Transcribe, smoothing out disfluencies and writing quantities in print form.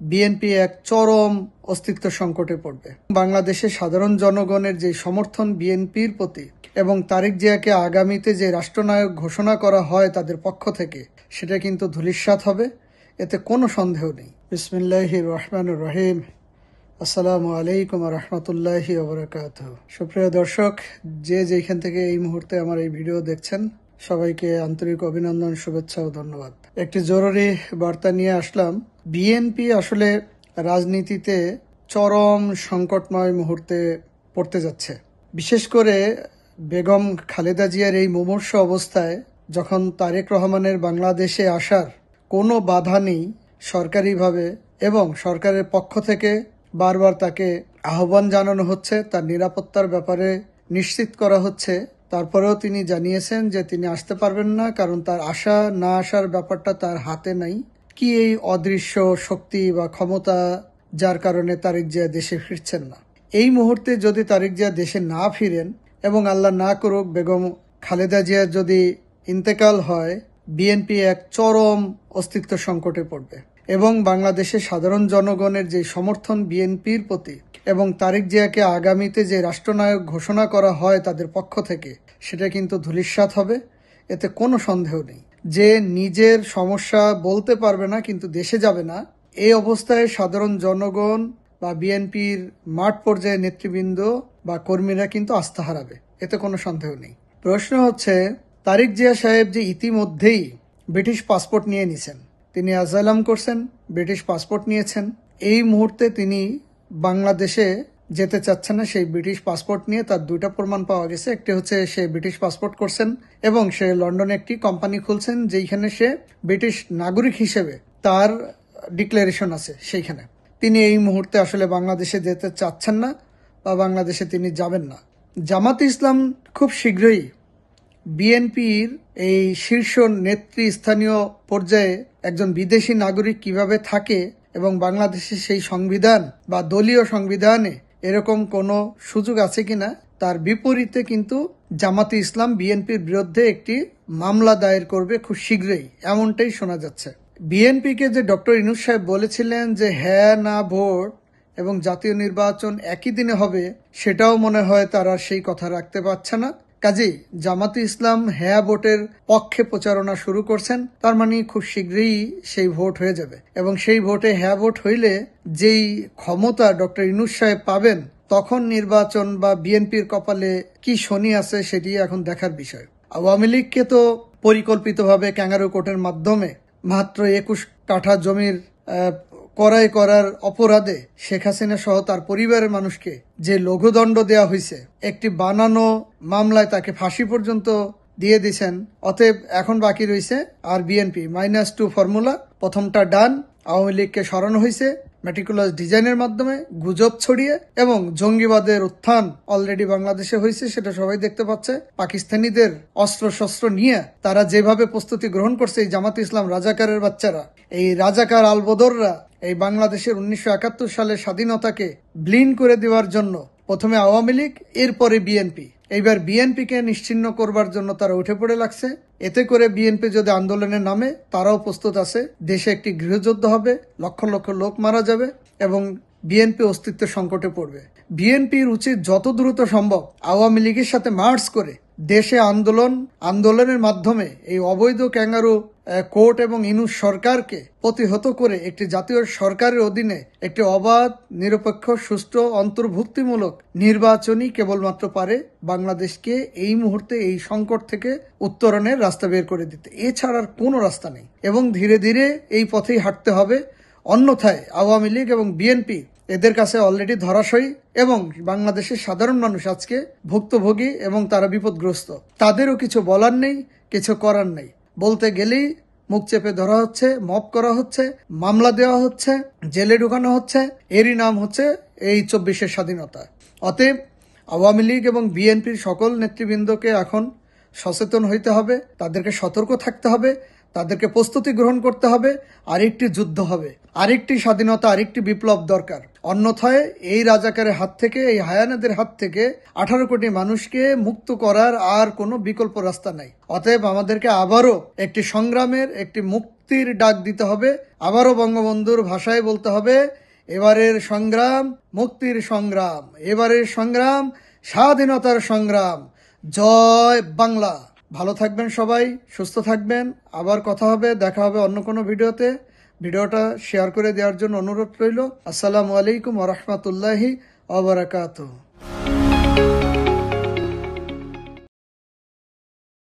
BNP এক চরম অস্তিত্ব সংকটে পড়বে। বাংলাদেশের সাধারণ জনগণের যে সমর্থন বিএনপির প্রতি এবং তারেক জিয়াকে আগামীতে যে রাষ্ট্রনায়ক ঘোষণা করা হয় তাদের পক্ষ থেকে, সেটা কিন্তু ধূলিসাৎ হবে, এতে কোনো সন্দেহ নেই। বিসমিল্লাহির রহমানির রহিম। আসসালামু আলাইকুম রহমতুল্লাহি ওয়া বারাকাতুহু। সুপ্রিয় দর্শক, যে যেখান থেকে এই মুহূর্তে আমার এই ভিডিও দেখছেন, সবাইকে আন্তরিক অভিনন্দন, শুভেচ্ছা ও ধন্যবাদ। একটি জরুরি বার্তা নিয়ে আসলাম। বিএনপি আসলে রাজনীতিতে চরম সংকটময় মুহূর্তে পড়তে যাচ্ছে। বিশেষ করে বেগম খালেদা জিয়ার এই মুমূর্ষু অবস্থায় যখন তারেক রহমানের বাংলাদেশে আসার কোনো বাধা নেই সরকারিভাবে, এবং সরকারের পক্ষ থেকে বারবার তাকে আহ্বান জানানো হচ্ছে, তার নিরাপত্তার ব্যাপারে নিশ্চিত করা হচ্ছে, তারপরেও তিনি জানিয়েছেন যে তিনি আসতে পারবেন না, কারণ তার আসা না আসার ব্যাপারটা তার হাতে নাই। কি এই অদৃশ্য শক্তি বা ক্ষমতা যার কারণে তারেক জিয়া দেশে ফিরছেন না। এই মুহূর্তে যদি তারেক জিয়া দেশে না ফিরেন এবং আল্লাহ না করুক বেগম খালেদা জিয়ার যদি ইন্তেকাল হয়, বিএনপি এক চরম অস্তিত্ব সংকটে পড়বে এবং বাংলাদেশের সাধারণ জনগণের যে সমর্থন বিএনপির প্রতি এবং তারেক জিয়াকে আগামীতে যে রাষ্ট্রনায়ক ঘোষণা করা হয় তাদের পক্ষ থেকে, সেটা কিন্তু ধূলিসাৎ হবে, এতে কোনো সন্দেহ নেই। যে নিজের সমস্যা বলতে পারবে না কিন্তু দেশে যাবে না, এই অবস্থায় সাধারণ জনগণ বা বিএনপির মাঠ পর্যায়ে নেতৃবৃন্দ বা কর্মীরা কিন্তু আস্থা হারাবে, এতে কোনো সন্দেহ নেই। প্রশ্ন হচ্ছে, তারেক জিয়া সাহেব যে ইতিমধ্যেই ব্রিটিশ পাসপোর্ট নিয়ে নিছেন, তিনি আসালাম করছেন, ব্রিটিশ পাসপোর্ট নিয়েছেন, এই মুহূর্তে তিনি বাংলাদেশে যেতে চাচ্ছেন না। সেই ব্রিটিশ পাসপোর্ট নিয়ে তার দুইটা প্রমাণ পাওয়া গেছে। একটি হচ্ছে সে ব্রিটিশ পাসপোর্ট করছেন এবং সে লন্ডনে একটি কোম্পানি খুলছেন যেখানে সে ব্রিটিশ নাগরিক হিসেবে তার ডিক্লারেশন আছে সেইখানে। তিনি এই মুহূর্তে আসলে বাংলাদেশে যেতে চাচ্ছেন না বা বাংলাদেশে তিনি যাবেন না। জামাতে ইসলাম খুব শীঘ্রই বিএনপির এই শীর্ষ নেতৃস্থানীয় পর্যায়ে একজন বিদেশি নাগরিক কিভাবে থাকে এবং বাংলাদেশের সেই সংবিধান বা দলীয় সংবিধানে এরকম কোনো সুযোগ আছে কিনা তার বিপরীতে কিন্তু জামাতে ইসলাম বিএনপির বিরুদ্ধে একটি মামলা দায়ের করবে খুব শীঘ্রই, এমনটাই শোনা যাচ্ছে। বিএনপিকে যে ডক্টর ইউনূস সাহেব বলেছিলেন যে হ্যাঁ না ভোট এবং জাতীয় নির্বাচন একই দিনে হবে, সেটাও মনে হয় তারা সেই কথা রাখতে পারছে না। কাজেই জামাতে ইসলাম হ্যাঁ ভোটের পক্ষে প্রচারণা শুরু করছেন, তার মানে খুব শীঘ্রই সেই ভোট হয়ে যাবে এবং সেই ভোটে হ্যাঁ ভোট হইলে যেই ক্ষমতা ডক্টর ইউনূস সাহেব পাবেন, তখন নির্বাচন বা বিএনপির কপালে কি শনি আছে সেটি এখন দেখার বিষয়। আওয়ামী লীগকে তো পরিকল্পিতভাবে ক্যাঙ্গারু কোর্টের মাধ্যমে মাত্র 21 কাঠা জমির ক্রয় করার অপরাধে শেখ হাসিনা সহ তার পরিবারের মানুষকে যে লঘুদণ্ড দেওয়া হয়েছে, একটি বানানো মামলায় তাকে ফাঁসি পর্যন্ত দিয়ে দিয়েছেন। অতএব এখন বাকি রয়েছে আর বিএনপি -2 ফর্মুলা। প্রথমটা ডান, আওয়ামী লীগকে সরানো হয়েছে মেটিকুলাস ডিজাইনের মাধ্যমে, গুজব ছড়িয়ে, এবং জঙ্গিবাদের উত্থান অলরেডি বাংলাদেশে হয়েছে, সেটা সবাই দেখতে পাচ্ছে। পাকিস্তানিদের অস্ত্র শস্ত্র নিয়ে তারা যেভাবে প্রস্তুতি গ্রহণ করছে, এই জামাতে ইসলাম রাজাকারের বাচ্চারা, এই রাজাকার আলবদররা এই বাংলাদেশের 1971 সালের স্বাধীনতাকে ব্লিন করে দেওয়ার জন্য প্রথমে আওয়ামী লীগ, এরপরে বিএনপি, এইবার বিএনপিকে নিশ্চিহ্ন করবার জন্য তারা উঠে পড়ে লাগছে। এতে করে বিএনপি যদি আন্দোলনের নামে, তারাও প্রস্তুত আছে। দেশে একটি গৃহযুদ্ধ হবে, লক্ষ লক্ষ লোক মারা যাবে এবং বিএনপি অস্তিত্ব সংকটে পড়বে। বিএনপির উচিত যত দ্রুত সম্ভব আওয়ামী লীগের সাথে মার্চ করে দেশে আন্দোলনের মাধ্যমে এই অবৈধ ক্যাঙ্গারু কোর্ট এবং ইউনূস সরকারকে প্রতিহত করে একটি জাতীয় সরকারের অধীনে একটি অবাধ, নিরপেক্ষ, সুষ্ঠু, অন্তর্ভুক্তিমূলক নির্বাচনই কেবলমাত্র পারে বাংলাদেশকে এই মুহূর্তে এই সংকট থেকে উত্তরণের রাস্তা বের করে দিতে। এছাড়ার কোনো রাস্তা নেই এবং ধীরে ধীরে এই পথেই হাঁটতে হবে। অন্যথায় আওয়ামী লীগ এবং বিএনপি এদের কাছে অলরেডি ধরাশয়ী এবং বাংলাদেশের সাধারণ মানুষ আজকে ভুক্তভোগী এবং তারা বিপদগ্রস্ত। তাদেরও কিছু বলার নেই, কিছু করার নেই। বলতে গেলেই মুখ চেপে ধরা হচ্ছে, মব করা হচ্ছে, মামলা দেওয়া হচ্ছে, জেলে ঢুকানো হচ্ছে। এরই নাম হচ্ছে এই 24-এর স্বাধীনতা। অতএব আওয়ামী লীগ এবং বিএনপির সকল নেতৃবৃন্দকে এখন সচেতন হইতে হবে, তাদেরকে সতর্ক থাকতে হবে। তাদেরকে প্রস্তুতি গ্রহণ করতে হবে। আরেকটি যুদ্ধ হবে, আরেকটি স্বাধীনতা, আরেকটি বিপ্লব দরকার। অন্যথায় এই রাজাকারের হাত থেকে, এই হায়ানাদের হাত থেকে 18 কোটি মানুষকে মুক্ত করার আর কোনো বিকল্প রাস্তা নাই। অতএব আমাদেরকে আবারও একটি সংগ্রামের, একটি মুক্তির ডাক দিতে হবে। আবারও বঙ্গবন্ধুর ভাষায় বলতে হবে, এবারের সংগ্রাম মুক্তির সংগ্রাম, এবারের সংগ্রাম স্বাধীনতার সংগ্রাম। জয় বাংলা। ভালো থাকবেন সবাই, সুস্থ থাকবেন। আবার কথা হবে, দেখা হবে অন্য কোনো ভিডিওতে। ভিডিওটা শেয়ার করে দেওয়ার জন্য অনুরোধ রইল। আসসালামু আলাইকুম ওয়া রাহমাতুল্লাহি ওয়া বারাকাতুহু।